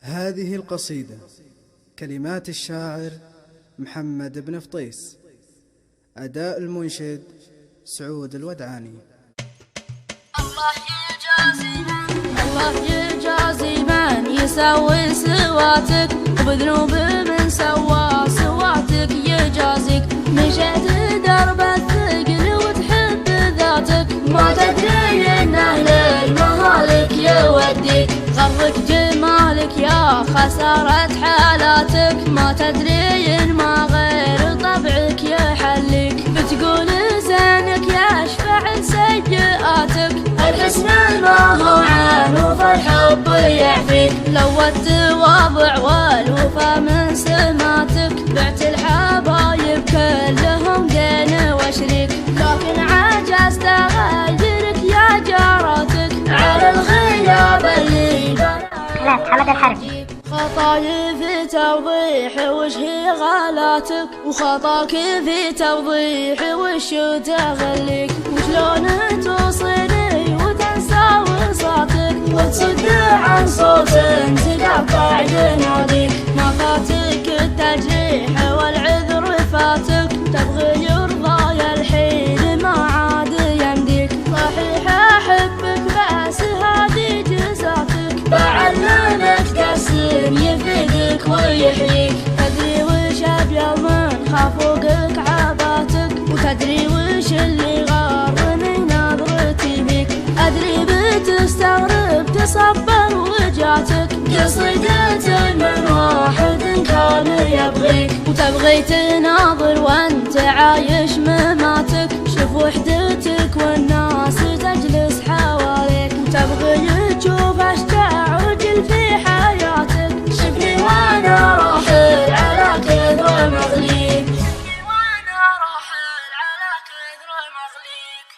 هذه القصيدة كلمات الشاعر محمد بن فطيس، أداء المنشد سعود الودعاني. الله يجازي من يسوي سواتك، وبذنوب من سوى سواتك يجازيك. مشيت درب الثقل وتحب ذاتك، ما تدري انه للمهالك يوديك. غرك جمالك يا خسارة حالاتك، ما تدري ان ما غير طبعك يحليك. بتقول زينك يشفع سيئاتك، الحسن ما هو عنه فالحب يعفيك. لو التواضع والوفا من سماتك، بعت الحبايب كلهم دين وشريك. لكن عجزت اغيرك يا جارتك على الغياب اللي كلام حمد الحربي. خطاي في توضيح وش هي غلاتك، وخطاك في توضيح وش تغليك. وشلون توصلي وتنسى وصاتك، وتصد عن صوت تقطع جناديك. ما فاتك التجريح والعذر فاتك، تبغي يرضى الحين ما عاد يمديك. صحيح احبك بس هذه جزاتك، بعلمك قسم يفيدك ويحييك. تدري وش ابيض من خافوقك عباتك، وتدري وش اللي غارني نظرتي بيك. ادري بتستغرب تصبر وجاتك، قصيدة من واحد كان يبغيك. وتبغي تناظر وانت عايش مماتك، شوف وحدتك والناس تجلس حواليك. تبغي تشوف اشجع رجل في حياتك، شوفني وانا راحل على كثر مغليك. شوفني وانا راحل على كثر مغليك.